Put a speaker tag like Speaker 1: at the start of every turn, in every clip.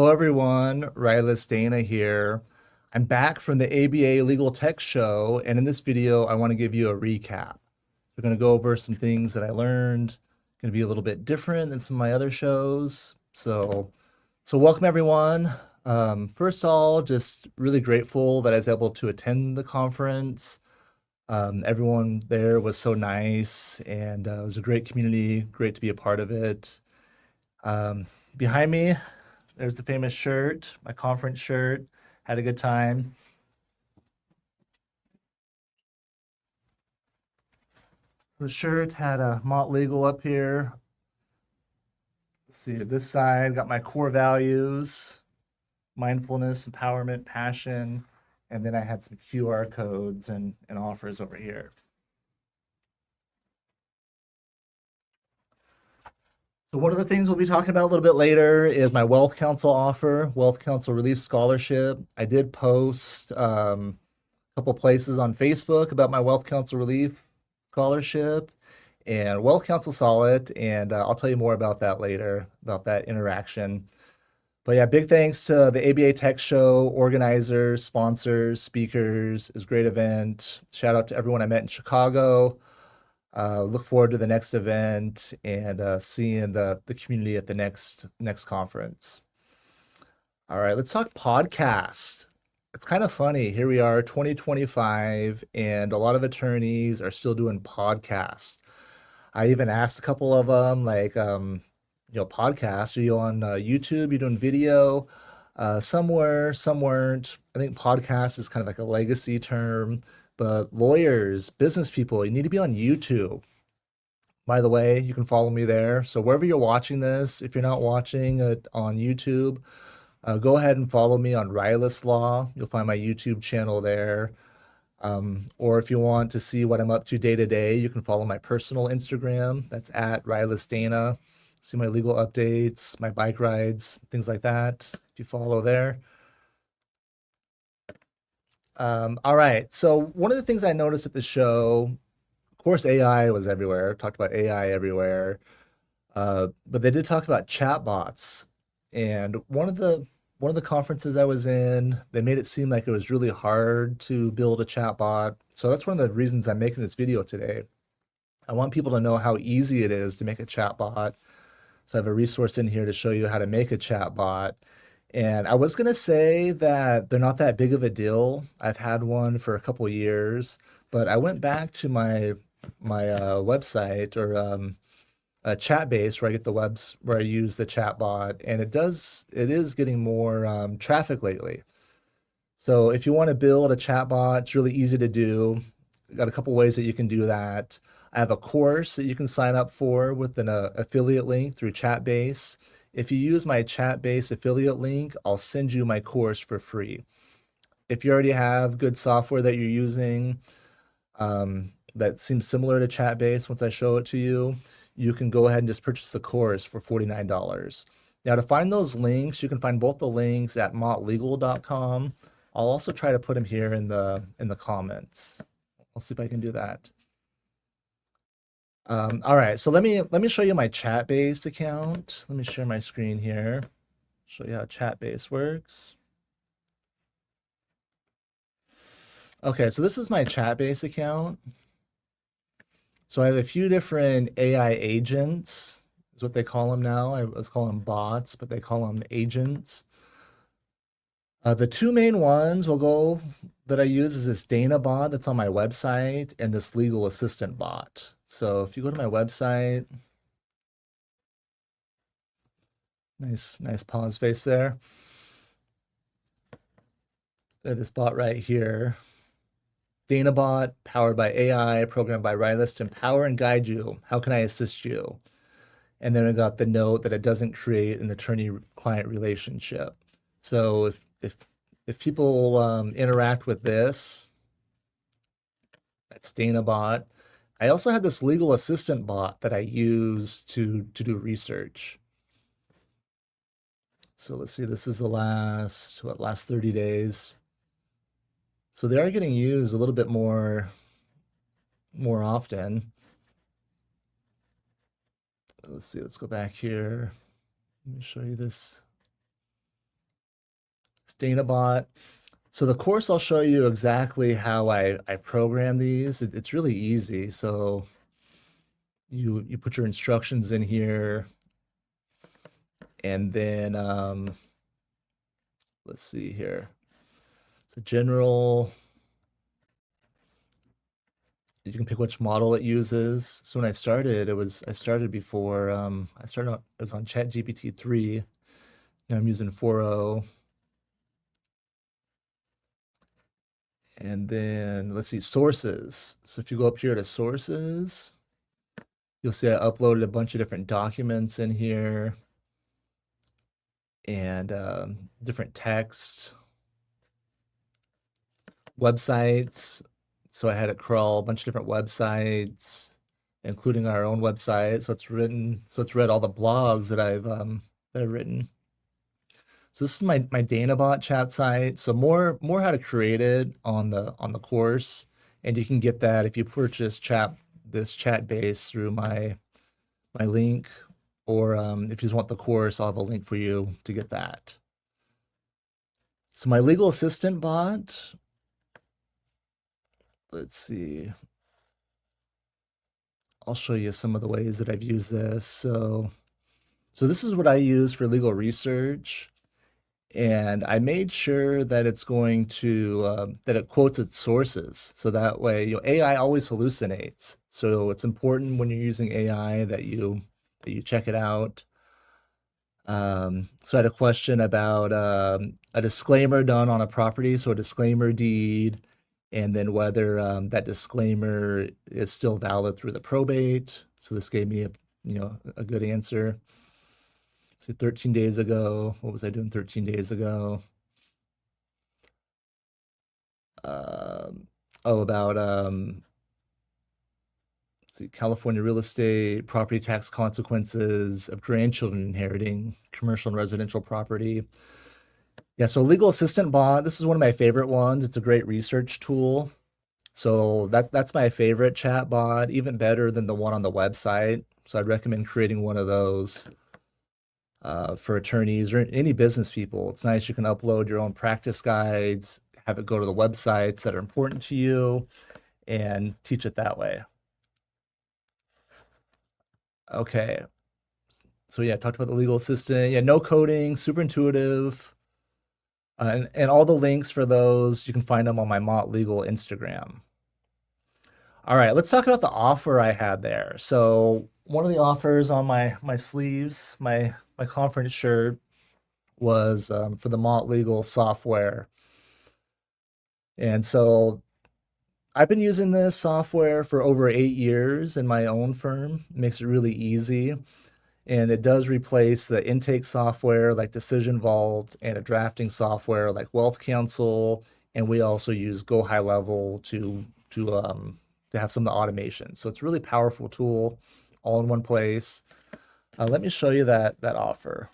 Speaker 1: Hello, everyone. Rilus Dana here. I'm back from the ABA Legal Tech Show, and in this video, I want to give you a recap. We're going to go over some things that I learned. Going to be a little bit different than some of my other shows. So welcome, everyone. First of all, just really grateful that I was able to attend the conference. Everyone there was so nice, and it was a great community. Great to be a part of it. Behind me, there's the famous shirt, my conference shirt. Had a good time. The shirt had a Maat Legal up here. Let's see, this side got my core values, mindfulness, empowerment, passion, and then I had some QR codes and offers over here. So one of the things we'll be talking about a little bit later is my WealthCounsel offer, WealthCounsel Relief Scholarship. I did post a couple places on Facebook about my WealthCounsel Relief Scholarship, and WealthCounsel saw it, and I'll tell you more about that later, about that interaction. But yeah, big thanks to the ABA Tech Show organizers, sponsors, speakers. It was a great event. Shout out to everyone I met in Chicago. Look forward to the next event and seeing the community at the next conference. All right, let's talk podcast. It's kind of funny. Here we are, 2025, and a lot of attorneys are still doing podcasts. I even asked a couple of them, like, podcasts. Are you on YouTube? You doing video? Some were, some weren't. I think podcast is kind of like a legacy term, but lawyers, business people, you need to be on YouTube. By the way, you can follow me there. So wherever you're watching this, if you're not watching it on YouTube, go ahead and follow me on Rilus Law. You'll find my YouTube channel there. Or if you want to see what I'm up to day to day, you can follow my personal Instagram. That's at Rilus Dana. See my legal updates, my bike rides, things like that. If you follow there. All right. So one of the things I noticed at the show, of course, AI was everywhere. Talked about AI everywhere. But they did talk about chatbots. And one of the conferences I was in, they made it seem like it was really hard to build a chatbot. So that's one of the reasons I'm making this video today. I want people to know how easy it is to make a chatbot. So I have a resource in here to show you how to make a chatbot. And I was going to say that they're not that big of a deal. I've had one for a couple years, but I went back to my website or Chatbase where I get the webs where I use the chatbot, and it is getting more traffic lately. So if you want to build a chatbot, it's really easy to do. Got a couple ways that you can do that. I have a course that you can sign up for with an affiliate link through Chatbase. If you use my Chatbase affiliate link, I'll send you my course for free. If you already have good software that you're using that seems similar to Chatbase, once I show it to you, you can go ahead and just purchase the course for $49. Now, to find those links, you can find both the links at maatlegal.com. I'll also try to put them here in the comments. I'll see if I can do that. All right, so let me show you my Chatbase account. Let me share my screen here. Show you how Chatbase works. Okay, so this is my Chatbase account. So I have a few different AI agents, is what they call them now. I was calling them bots, but they call them agents. The two main ones that I use is this Dana bot that's on my website and this legal assistant bot. So if you go to my website, nice pause face there. This bot right here. Dana bot, powered by AI, programmed by Rilus to empower and guide you. How can I assist you? And then I got the note that it doesn't create an attorney-client relationship. So if people interact with this, that's Dana bot. I also had this legal assistant bot that I use to do research. So let's see, this is the last 30 days. So they are getting used a little bit more often. Let's see, let's go back here. Let me show you this. It's DanaBot. So the course, I'll show you exactly how I program these. It's really easy. So you put your instructions in here, and then let's see here. So general, you can pick which model it uses. So when I started, I started before it was on ChatGPT 3. Now I'm using 4.0. And then let's see, sources. So if you go up here to sources, you'll see I uploaded a bunch of different documents in here and different text, websites. So I had it crawl a bunch of different websites, including our own website. So it's read all the blogs that I've written. So this is my DanaBot chat site. So more how to create it on the course, and you can get that if you purchase this chat base through my link, or if you just want the course, I'll have a link for you to get that. So my legal assistant bot. Let's see. I'll show you some of the ways that I've used this. So this is what I use for legal research. And I made sure that it's going to that it quotes its sources, so that way AI always hallucinates. So it's important when you're using AI that you check it out. So I had a question about a disclaimer done on a property, so a disclaimer deed, and then whether that disclaimer is still valid through the probate. So this gave me a good answer. So 13 days ago, what was I doing 13 days ago? About let's see, California real estate, property tax consequences of grandchildren inheriting commercial and residential property. Yeah, so legal assistant bot, this is one of my favorite ones. It's a great research tool. So that's my favorite chat bot, even better than the one on the website. So I'd recommend creating one of those for attorneys or any business people. It's nice. You can upload your own practice guides, have it go to the websites that are important to you, and teach it that way. Okay. So yeah, talked about the legal assistant. Yeah, no coding, super intuitive. And all the links for those, you can find them on my Maat Legal Instagram. All right, let's talk about the offer I had there. So one of the offers on my sleeves, my conference shirt, was for the Maat Legal software. And so I've been using this software for over 8 years in my own firm. It makes it really easy. And it does replace the intake software like Decision Vault and a drafting software like WealthCounsel. And we also use GoHighLevel to have some of the automation. So it's a really powerful tool all in one place. Let me show you that offer.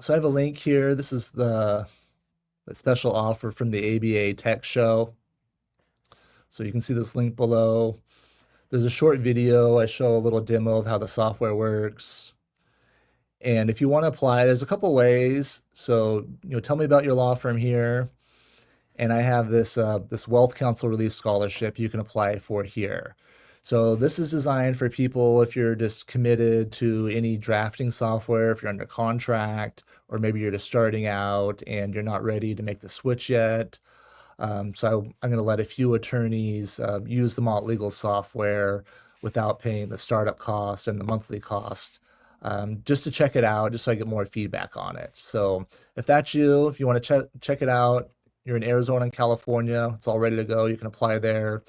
Speaker 1: So I have a link here. This is the special offer from the ABA Tech Show. So you can see this link below. There's a short video. I show a little demo of how the software works. And if you want to apply, there's a couple ways. So, tell me about your law firm here. And I have this WealthCounsel Relief Scholarship you can apply for here. So this is designed for people if you're just committed to any drafting software, if you're under contract, or maybe you're just starting out and you're not ready to make the switch yet. So I'm going to let a few attorneys use the Maat Legal software without paying the startup cost and the monthly cost, just to check it out, just so I get more feedback on it. So if that's you, if you want to check it out, you're in Arizona and California, it's all ready to go. You can apply there.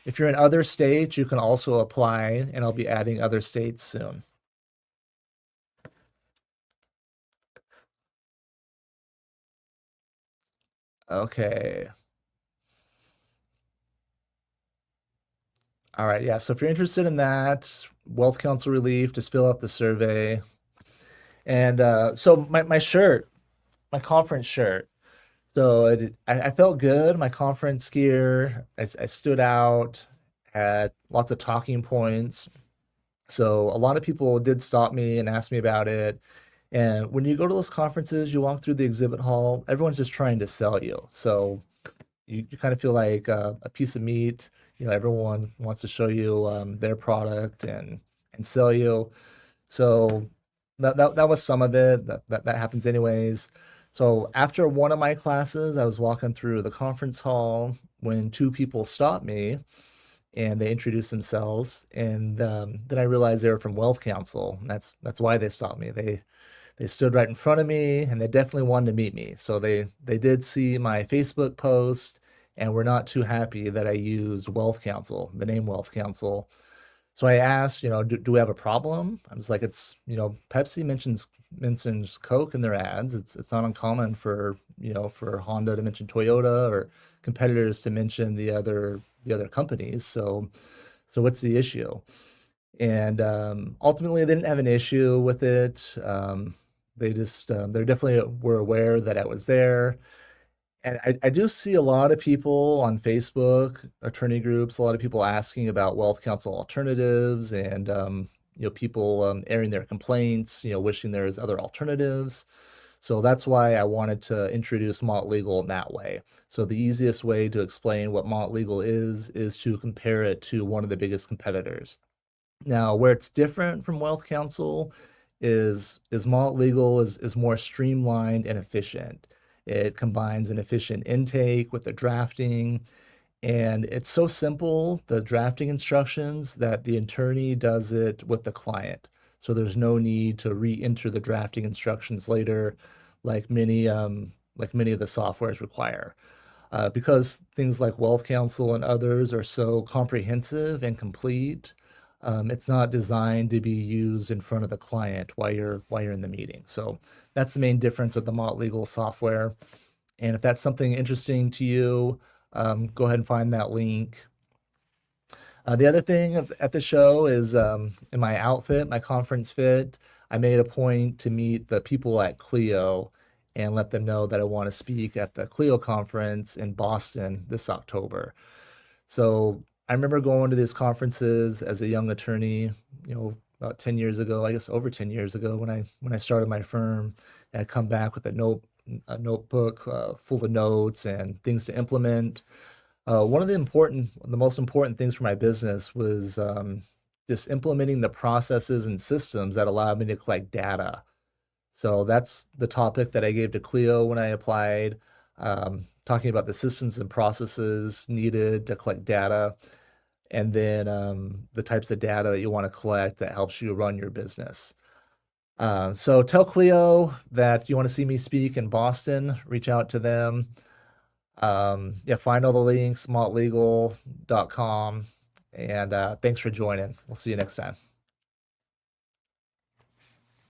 Speaker 1: If you're in other states, you can also apply, and I'll be adding other states soon. Okay. All right, yeah. So if you're interested in that, Wealth Counsel Relief, just fill out the survey. And so my shirt, my conference shirt. So I felt good. My conference gear, I stood out, had lots of talking points. So a lot of people did stop me and ask me about it. And when you go to those conferences, you walk through the exhibit hall, everyone's just trying to sell you. So you kind of feel like a piece of meat. Everyone wants to show you their product and sell you. So that was some of it. That happens anyways. So after one of my classes, I was walking through the conference hall when two people stopped me and they introduced themselves, and then I realized they were from Wealth Counsel. And that's why they stopped me. They stood right in front of me and they definitely wanted to meet me. So they did see my Facebook post and were not too happy that I used Wealth Counsel, the name Wealth Counsel. So I asked, do we have a problem? I was like, Pepsi mentions Coke in their ads. It's not uncommon for Honda to mention Toyota or competitors to mention the other companies. So what's the issue? And ultimately, they didn't have an issue with it. They definitely were aware that I was there. And I do see a lot of people on Facebook, attorney groups, a lot of people asking about Wealth Counsel alternatives and people airing their complaints, wishing there was other alternatives. So that's why I wanted to introduce Maat Legal in that way. So the easiest way to explain what Maat Legal is to compare it to one of the biggest competitors. Now, where it's different from Wealth Counsel is Malt Legal is more streamlined and efficient. It combines an efficient intake with the drafting, and it's so simple, the drafting instructions, that the attorney does it with the client. So there's no need to re-enter the drafting instructions later, like many of the softwares require. Because things like Wealth Counsel and others are so comprehensive and complete, it's not designed to be used in front of the client while you're in the meeting. So that's the main difference of the Mott Legal software. And if that's something interesting to you, go ahead and find that link. The other thing at the show is in my outfit, my conference fit. I made a point to meet the people at Clio and let them know that I want to speak at the Clio conference in Boston this October. So I remember going to these conferences as a young attorney, about 10 years ago, I guess over 10 years ago when I started my firm, and I'd come back with a notebook full of notes and things to implement. One of the most important things for my business was just implementing the processes and systems that allowed me to collect data. So that's the topic that I gave to Clio when I applied, talking about the systems and processes needed to collect data, and then the types of data that you want to collect that helps you run your business. So tell Clio that you want to see me speak in Boston, reach out to them. Yeah, find all the links, mottlegal.com. And thanks for joining. We'll see you next time.